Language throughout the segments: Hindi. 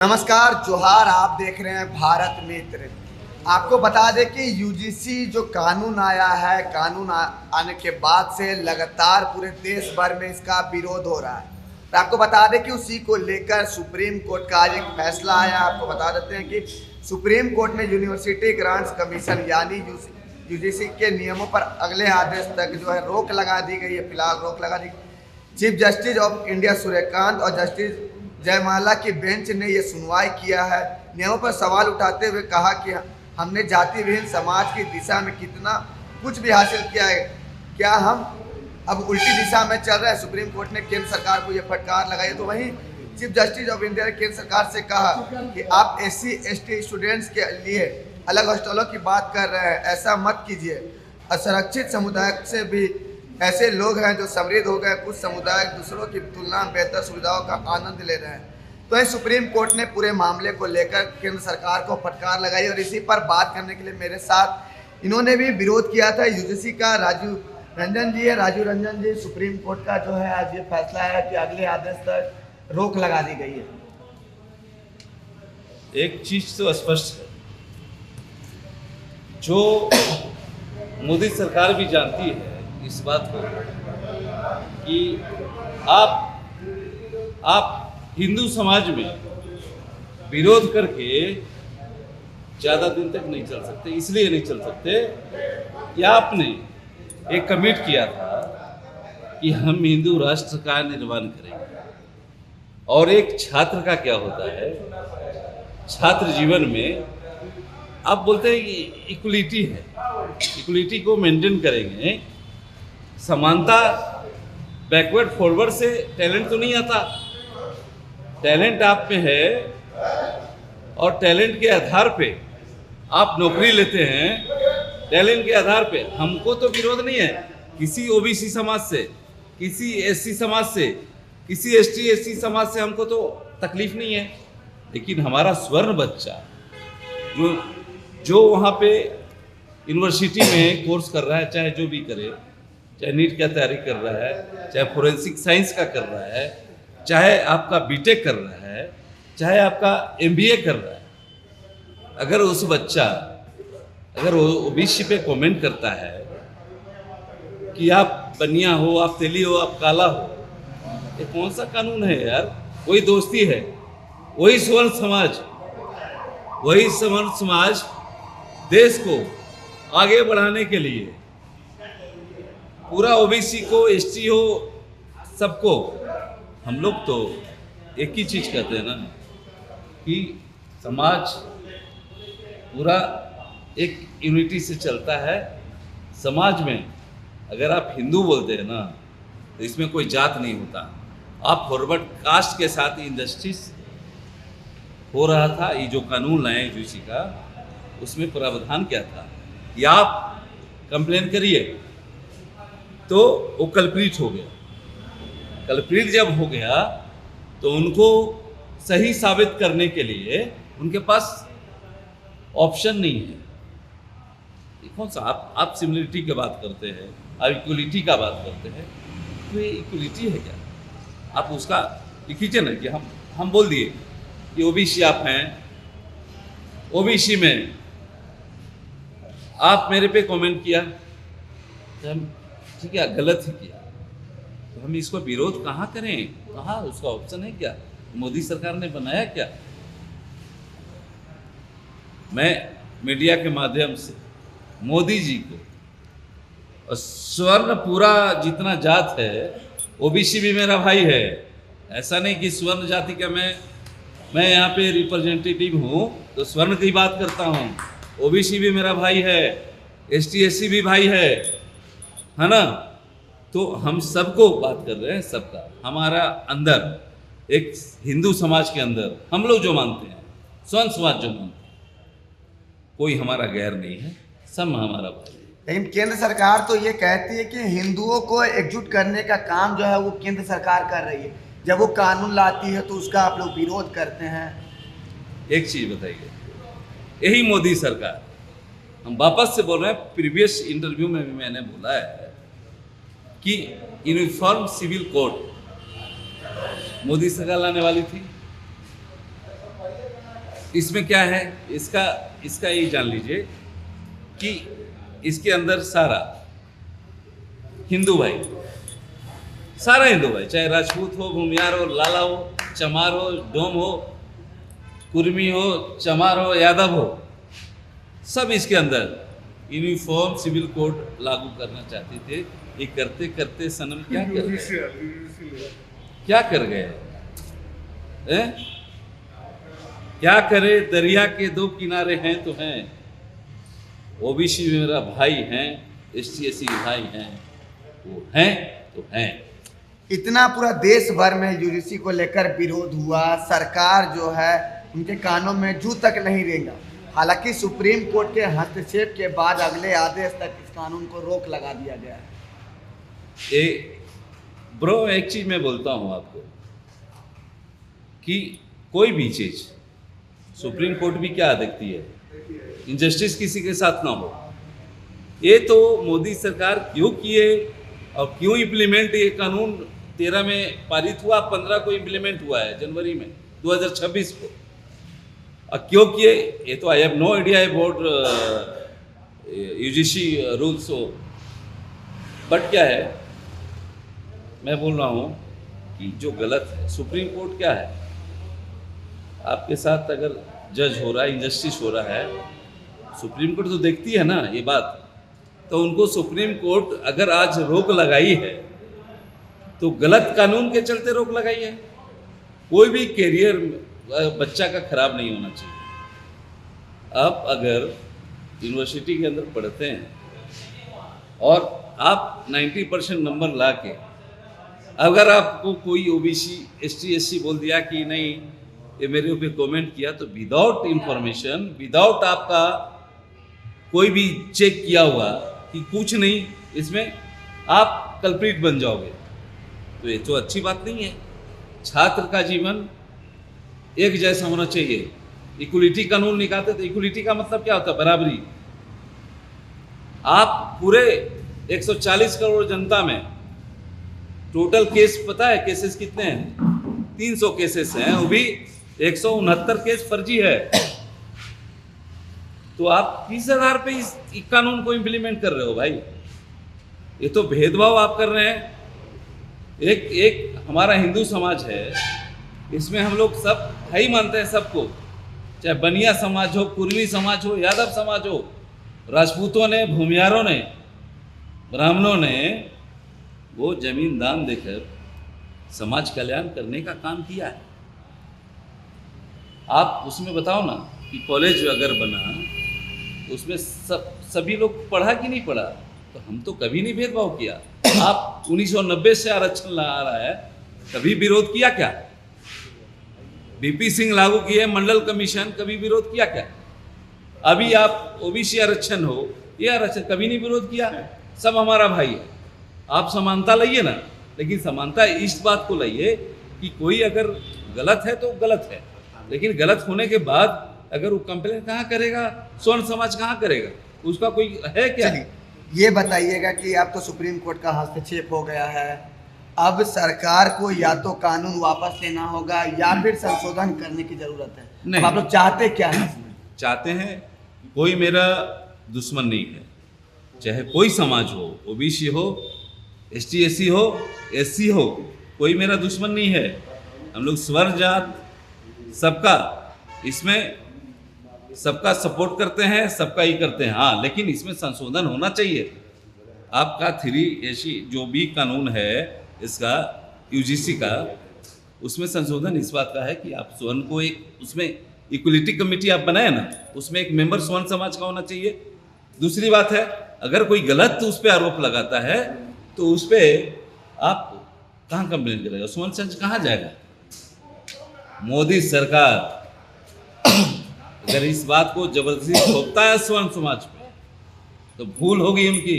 नमस्कार जोहार। आप देख रहे हैं भारत मित्र। आपको बता दें कि यूजीसी जो कानून आया है, आने के बाद से लगातार पूरे देश भर में इसका विरोध हो रहा है। तो आपको बता दें कि उसी को लेकर सुप्रीम कोर्ट का आज एक फैसला आया। आपको बता देते हैं कि सुप्रीम कोर्ट ने यूनिवर्सिटी ग्रांट्स कमीशन यानी यूजीसी के नियमों पर अगले आदेश तक जो है रोक लगा दी गई है। फिलहाल रोक लगा दी। Chief justice of India Suryakant और जस्टिस जयमाला की बेंच ने ये सुनवाई किया है। नियमों पर सवाल उठाते हुए कहा कि हमने जाति विहीन समाज की दिशा में कितना कुछ भी हासिल किया है, क्या हम अब उल्टी दिशा में चल रहे हैं। सुप्रीम कोर्ट ने केंद्र सरकार को ये फटकार लगाई। तो वहीं चीफ जस्टिस ऑफ इंडिया ने केंद्र सरकार से कहा कि आप SC/ST स्टूडेंट्स के लिए अलग हॉस्टलों की बात कर रहे हैं, ऐसा मत कीजिए। असुरक्षित समुदाय से भी ऐसे लोग हैं जो समृद्ध हो गए। कुछ समुदाय दूसरों की तुलना में बेहतर सुविधाओं का आनंद ले रहे हैं। तो सुप्रीम कोर्ट ने पूरे मामले को लेकर केंद्र सरकार को फटकार लगाई और इसी पर बात करने के लिए मेरे साथ इन्होंने भी विरोध किया था यूजीसी का राजीव रंजन जी है। राजीव रंजन जी, सुप्रीम कोर्ट का जो है आज ये फैसला है कि अगले आदेश तक रोक लगा दी गई है। एक चीज तो स्पष्ट है, जो मोदी सरकार भी जानती है इस बात को कि आप हिंदू समाज में विरोध करके ज़्यादा दिन तक नहीं चल सकते। इसलिए नहीं चल सकते कि आपने एक कमिट किया था कि हम हिंदू राष्ट्र का निर्माण करेंगे। और एक छात्र का क्या होता है, छात्र जीवन में आप बोलते हैं कि इक्वलिटी है, इक्वलिटी को मेंटेन करेंगे। समानता बैकवर्ड फॉरवर्ड से टैलेंट तो नहीं आता, टैलेंट आप में है और टैलेंट के आधार पे आप नौकरी लेते हैं। टैलेंट के आधार पे हमको तो विरोध नहीं है किसी ओबीसी समाज से, किसी SC समाज से, किसी ST/SC समाज से हमको तो तकलीफ नहीं है। लेकिन हमारा स्वर्ण बच्चा जो वहाँ पे यूनिवर्सिटी में कोर्स कर रहा है, चाहे जो भी करे, चाहे नीट का तैयारी कर रहा है, चाहे फोरेंसिक साइंस का कर रहा है, चाहे आपका बीटेक कर रहा है, चाहे आपका MBA कर रहा है, अगर उस बच्चा अगर ओबीसी पे कमेंट करता है कि आप बनिया हो, आप तेली हो, आप काला हो, ये कौन सा कानून है यार। वही दोस्ती है, वही स्वर्ण समाज देश को आगे बढ़ाने के लिए पूरा ओबीसी को, ST हो, सबको हम लोग तो एक ही चीज़ कहते हैं ना कि समाज पूरा एक यूनिटी से चलता है। समाज में अगर आप हिंदू बोलते हैं ना तो इसमें कोई जात नहीं होता। आप फॉरवर्ड कास्ट के साथ इंजस्टिस हो रहा था। ये जो कानून लाए यूजीसी का, उसमें प्रावधान क्या था कि आप कंप्लेन करिए तो वो कल्प्रिट हो गया। कल्प्रिट जब हो गया तो उनको सही साबित करने के लिए उनके पास ऑप्शन नहीं है। कौन सा आप सिमिलरिटी की बात करते हैं, आप इक्वलिटी का बात करते हैं, तो ये इक्वलिटी है क्या? आप उसका लिखीजिए ना कि हम बोल दिए कि ओबीसी आप हैं, ओबीसी में आप मेरे पे कमेंट किया तो हम ठीक है, गलत ही किया, तो हम इसको विरोध कहाँ करें? कहाँ उसका ऑप्शन है क्या? मोदी सरकार ने बनाया क्या? मैं मीडिया के माध्यम से मोदी जी को, और स्वर्ण पूरा जितना जात है, ओबीसी भी मेरा भाई है। ऐसा नहीं कि स्वर्ण जाति का मैं यहाँ पे रिप्रेजेंटेटिव हूँ तो स्वर्ण की बात करता हूँ। ओबीसी भी मेरा भाई है, ST/SC भी भाई है ना। तो हम सबको बात कर रहे हैं, सबका हमारा अंदर एक हिंदू समाज के अंदर हम लोग जो मानते हैं, स्वर्ण समाज जो मानते हैं, कोई हमारा गैर नहीं है, सब हमारा भाई है। लेकिन केंद्र सरकार तो ये कहती है कि हिंदुओं को एकजुट करने का काम जो है वो केंद्र सरकार कर रही है। जब वो कानून लाती है तो उसका आप लोग विरोध करते हैं। एक चीज बताइए, यही मोदी सरकार, हम वापस से बोल रहे हैं, प्रीवियस इंटरव्यू में भी मैंने बोला है कि यूनिफॉर्म सिविल कोड मोदी सरकार लाने वाली थी। इसमें क्या है, इसका ये जान लीजिए कि इसके अंदर सारा हिंदू भाई, सारा हिंदू भाई, चाहे राजपूत हो, भूमियार हो, लाला हो, चमार हो, डोम हो, कुर्मी हो, चमार हो, यादव हो, सब इसके अंदर यूनिफॉर्म सिविल कोड लागू करना चाहते थे। ये करते करते सनम क्या कर गए, क्या कर गए हैं? क्या करे, दरिया के दो किनारे हैं तो हैं, ओबीसी मेरा भाई हैं, ST/SC भाई हैं, वो हैं तो हैं। इतना पूरा देश भर में यूजीसी को लेकर विरोध हुआ, सरकार जो है उनके कानों में जू तक नहीं रेंगा। हालांकि सुप्रीम कोर्ट के हस्तक्षेप के बाद अगले आदेश तक इस कानून को रोक लगा दिया गया है। ब्रो, एक चीज मैं बोलता हूं आपको कि कोई भी चीज सुप्रीम कोर्ट भी क्या देखती है, इनजस्टिस किसी के साथ ना हो। ये तो मोदी सरकार क्यों किए और क्यों इम्प्लीमेंट, ये कानून 13 में पारित हुआ, 15 को इम्प्लीमेंट हुआ है जनवरी में 2026 को। और क्यों किए ये तो I have no idea about UGC rules हो, बट क्या है, मैं बोल रहा हूँ कि जो गलत है, सुप्रीम कोर्ट क्या है, आपके साथ अगर जज हो रहा है, इंजस्टिस हो रहा है, सुप्रीम कोर्ट तो देखती है ना ये बात। तो उनको सुप्रीम कोर्ट अगर आज रोक लगाई है तो गलत कानून के चलते रोक लगाई है। कोई भी कैरियर बच्चा का खराब नहीं होना चाहिए। आप अगर यूनिवर्सिटी के अंदर पढ़ते हैं और आप 90% नंबर ला के, अगर आपको कोई ओबीसी ST/SC बोल दिया कि नहीं ये मेरे ऊपर कमेंट किया, तो विदाउट इंफॉर्मेशन, विदाउट आपका कोई भी चेक किया हुआ कि कुछ नहीं, इसमें आप कल्प्रिट बन जाओगे, तो ये तो अच्छी बात नहीं है। छात्र का जीवन एक जैसा होना चाहिए। इक्वलिटी कानून निकालते तो इक्वलिटी का मतलब क्या होता है, बराबरी। आप पूरे 140 करोड़ जनता में टोटल केस पता है, केसेस कितने हैं? 300 केसेस हैं, वो भी 169 केस फर्जी है। तो आप किस आधार पे इस कानून को इम्प्लीमेंट कर रहे हो भाई? ये तो भेदभाव आप कर रहे हैं। एक हमारा हिंदू समाज है, इसमें हम लोग सब भाई मानते हैं सबको, चाहे बनिया समाज हो, कुर्मी समाज हो, यादव समाज हो, राजपूतों ने, भूमियारों ने, ब्राह्मणों ने वो जमीन दान देकर समाज कल्याण करने का काम किया है। आप उसमें बताओ ना कि कॉलेज अगर बना उसमें सभी लोग पढ़ा कि नहीं पढ़ा? तो हम तो कभी नहीं भेदभाव किया। आप 1990 से आरक्षण ला रहा है, कभी विरोध किया क्या? VP सिंह लागू किए, मंडल कमीशन, कभी विरोध किया क्या? अभी आप ओबीसी आरक्षण हो, ये आरक्षण कभी नहीं विरोध किया। सब हमारा भाई है। आप समानता लाइए ना, लेकिन समानता इस बात को लाइए कि कोई अगर गलत है तो गलत है, लेकिन गलत होने के बाद अगर वो कंप्लेन कहाँ करेगा, स्वर्ण समाज कहाँ करेगा? उसका कोई है क्या? ये बताइएगा कि अब तो सुप्रीम कोर्ट का हस्तक्षेप हो गया है, अब सरकार को या तो कानून वापस लेना होगा या फिर संशोधन करने की जरूरत है। नहीं, आप लोग चाहते क्या है इसमें? चाहते हैं, कोई मेरा दुश्मन नहीं है, चाहे कोई समाज हो, ओबीसी हो, ST/SC हो, SC हो, कोई मेरा दुश्मन नहीं है। हम लोग स्वर्ण जात सबका, इसमें सबका सपोर्ट करते हैं, सबका ही करते हैं। हाँ, लेकिन इसमें संशोधन होना चाहिए। आपका 3AC जो भी कानून है इसका, यूजीसी का, उसमें संशोधन इस बात का है कि आप स्वर्ण को एक, उसमें इक्वलिटी कमेटी आप बनाए ना, उसमें एक मेंबर स्वर्ण समाज का होना चाहिए। दूसरी बात है, अगर कोई गलत उस पर आरोप लगाता है तो उस पर आप कहाँ कंप्लेन करेगा? स्वर्ण समाज कहाँ जाएगा? मोदी सरकार अगर इस बात को जबरदस्ती थोपता है स्वर्ण समाज पे, तो भूल होगी उनकी।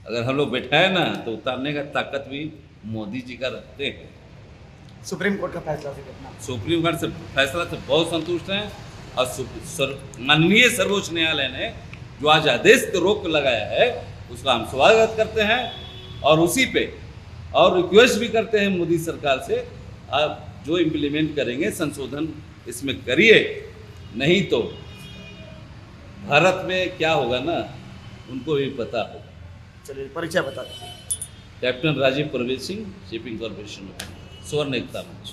अगर हम लोग बैठाए ना तो उतारने का ताकत भी मोदी जी का रखते हैं। सुप्रीम कोर्ट का फैसला से कितना? सुप्रीम कोर्ट से फैसला से बहुत संतुष्ट हैं। और माननीय सर्वोच्च न्यायालय ने जो आज आदेश को रोक लगाया है उसका हम स्वागत करते हैं, और उसी पे और रिक्वेस्ट भी करते हैं मोदी सरकार से, आप जो इम्प्लीमेंट करेंगे संशोधन इसमें करिए, नहीं तो भारत में क्या होगा ना उनको भी पता होगा। चलिए परिचय बता दीजिए। कैप्टन राजीव प्रवेश Singh, shipping corporation of India, स्वर्ण एकता मंच।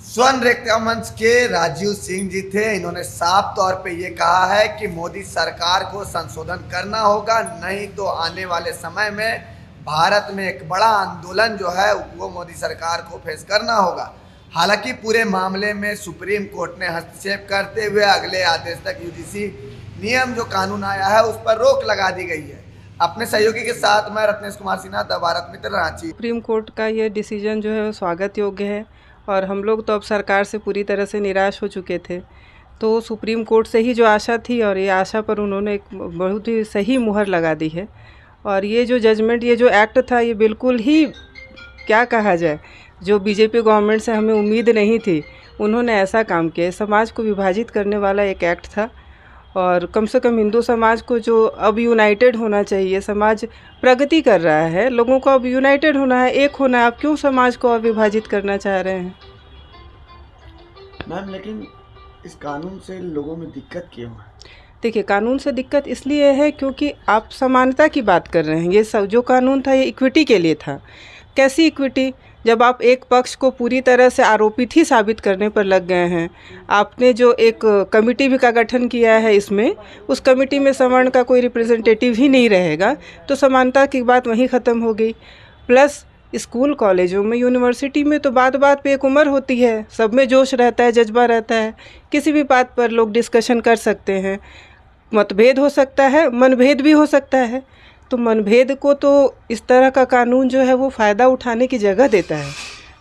स्वर्ण एकता मंच के राजीव सिंह जी थे। इन्होंने साफ तौर पे ये कहा है कि मोदी सरकार को संशोधन करना होगा, नहीं तो आने वाले समय में भारत में एक बड़ा आंदोलन जो है वो मोदी सरकार को फेस करना होगा। हालांकि पूरे मामले में सुप्रीम कोर्ट ने हस्तक्षेप करते हुए अगले आदेश तक यूजीसी नियम जो कानून आया है उस पर रोक लगा दी गई है। अपने सहयोगी के साथ मैं Ratnesh Kumar Sinha, the Bharat Mitra, Ranchi. Supreme court का ये डिसीजन जो है वो स्वागत योग्य है और हम लोग तो अब सरकार से पूरी तरह से निराश हो चुके थे। तो सुप्रीम कोर्ट से ही जो आशा थी और ये आशा पर उन्होंने एक बहुत ही सही मुहर लगा दी है। और ये जो जजमेंट, ये जो एक्ट था, ये बिल्कुल ही क्या कहा जाए, जो बीजेपी गवर्नमेंट से हमें उम्मीद नहीं थी, उन्होंने ऐसा काम किया। समाज को विभाजित करने वाला एक एक्ट था और कम से कम हिंदू समाज को जो अब यूनाइटेड होना चाहिए, समाज प्रगति कर रहा है, लोगों को अब यूनाइटेड होना है, एक होना है। आप क्यों समाज को और विभाजित करना चाह रहे हैं? मैम लेकिन इस कानून से लोगों में दिक्कत क्यों है? देखिए, कानून से दिक्कत इसलिए है क्योंकि आप समानता की बात कर रहे हैं। ये सब जो कानून था ये इक्विटी के लिए था। कैसी इक्विटी? जब आप एक पक्ष को पूरी तरह से आरोपित ही साबित करने पर लग गए हैं। आपने जो एक कमेटी भी का गठन किया है, इसमें उस कमेटी में सवर्ण का कोई रिप्रेजेंटेटिव ही नहीं रहेगा, तो समानता की बात वहीं ख़त्म हो गई। प्लस स्कूल कॉलेजों में, यूनिवर्सिटी में तो बात बात पे एक उम्र होती है, सब में जोश रहता है, जज्बा रहता है, किसी भी बात पर लोग डिस्कशन कर सकते हैं। मतभेद हो सकता है, मनभेद भी हो सकता है। तो मनभेद को तो इस तरह का कानून जो है वो फ़ायदा उठाने की जगह देता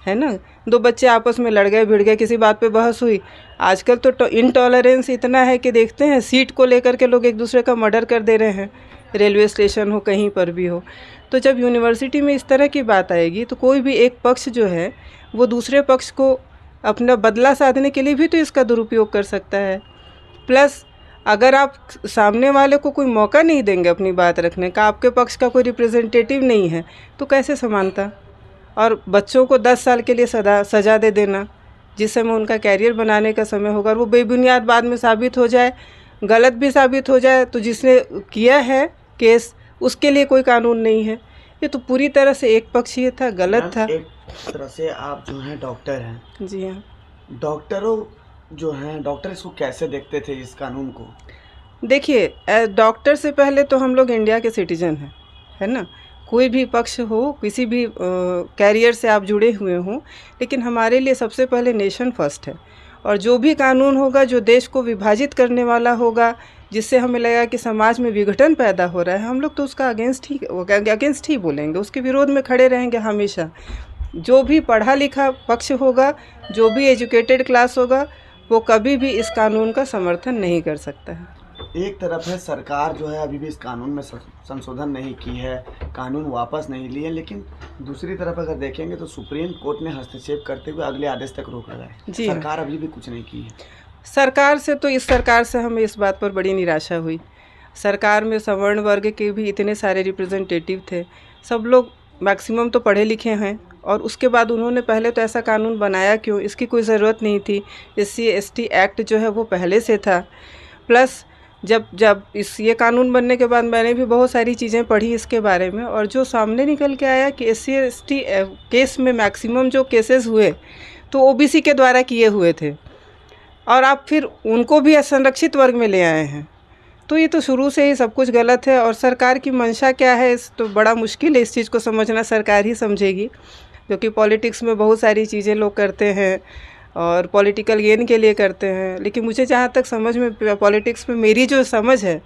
है ना। दो बच्चे आपस में लड़ गए, भिड़ गए, किसी बात पे बहस हुई। आजकल तो इनटॉलरेंस इतना है कि देखते हैं सीट को लेकर के लोग एक दूसरे का मर्डर कर दे रहे हैं, रेलवे स्टेशन हो, कहीं पर भी हो। तो जब यूनिवर्सिटी में इस तरह की बात आएगी तो कोई भी एक पक्ष जो है वो दूसरे पक्ष को अपना बदला साधने के लिए भी तो इसका दुरुपयोग कर सकता है। प्लस अगर आप सामने वाले को कोई मौका नहीं देंगे अपनी बात रखने का, आपके पक्ष का कोई रिप्रेजेंटेटिव नहीं है, तो कैसे समानता? और बच्चों को 10 साल के लिए सज़ा दे देना, जिस समय उनका कैरियर बनाने का समय होगा और वो बेबुनियाद बाद में साबित हो जाए, गलत भी साबित हो जाए, तो जिसने किया है केस उसके लिए कोई कानून नहीं है। ये तो पूरी तरह से एक पक्षीय था, गलत था। एक तरह से आप जो हैं डॉक्टर हैं। जी हाँ। डॉक्टरों जो हैं, डॉक्टर इसको कैसे देखते थे इस कानून को? देखिए, डॉक्टर से पहले तो हम लोग इंडिया के सिटीजन हैं, है ना। कोई भी पक्ष हो, किसी भी कैरियर से आप जुड़े हुए हों, लेकिन हमारे लिए सबसे पहले नेशन फर्स्ट है। और जो भी कानून होगा जो देश को विभाजित करने वाला होगा, जिससे हमें लगा कि समाज में विघटन पैदा हो रहा है, हम लोग तो उसका अगेंस्ट ही बोलेंगे, उसके विरोध में खड़े रहेंगे हमेशा। जो भी पढ़ा लिखा पक्ष होगा, जो भी एजुकेटेड क्लास होगा, वो कभी भी इस कानून का समर्थन नहीं कर सकता है। एक तरफ है सरकार जो है अभी भी इस कानून में संशोधन नहीं की है, कानून वापस नहीं लिए, लेकिन दूसरी तरफ अगर देखेंगे तो सुप्रीम कोर्ट ने हस्तक्षेप करते हुए अगले आदेश तक रोक लगाए। जी, सरकार अभी भी कुछ नहीं की है। सरकार से तो, इस सरकार से हमें इस बात पर बड़ी निराशा हुई। सरकार में सवर्ण वर्ग के भी इतने सारे रिप्रेजेंटेटिव थे, सब लोग मैक्सिमम तो पढ़े लिखे हैं, और उसके बाद उन्होंने पहले तो ऐसा कानून बनाया क्यों? इसकी कोई ज़रूरत नहीं थी। SC ST एक्ट जो है वो पहले से था। प्लस जब ये कानून बनने के बाद मैंने भी बहुत सारी चीज़ें पढ़ी इसके बारे में, और जो सामने निकल के आया कि SC ST केस में मैक्सिमम जो केसेस हुए तो OBC के द्वारा किए हुए थे, और आप फिर उनको भी असंरक्षित वर्ग में ले आए हैं। तो ये तो शुरू से ही सब कुछ गलत है। और सरकार की मंशा क्या है, इस तो बड़ा मुश्किल है इस चीज़ को समझना, सरकार ही समझेगी। क्योंकि पॉलिटिक्स में बहुत सारी चीज़ें लोग करते हैं और पॉलिटिकल गेन के लिए करते हैं, लेकिन मुझे जहाँ तक समझ में, पॉलिटिक्स में मेरी जो समझ है,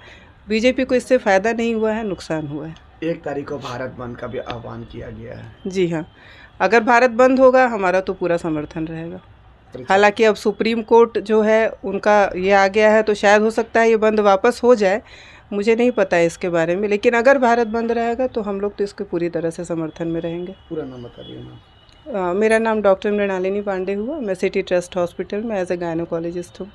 बीजेपी को इससे फ़ायदा नहीं हुआ है, नुकसान हुआ है। 1 तारीख को भारत बंद का भी आह्वान किया गया है। जी हाँ, अगर भारत बंद होगा हमारा तो पूरा समर्थन रहेगा। हालांकि अब सुप्रीम कोर्ट जो है उनका ये आ गया है, तो शायद हो सकता है ये बंद वापस हो जाए, मुझे नहीं पता है इसके बारे में। लेकिन अगर भारत बंद रहेगा तो हम लोग तो इसके पूरी तरह से समर्थन में रहेंगे। पूरा नाम बताइए ना। मेरा नाम डॉक्टर मृणालिनी पांडे हुआ। मैं सिटी ट्रस्ट हॉस्पिटल में एज ए गायनोकोलॉजिस्ट हूँ।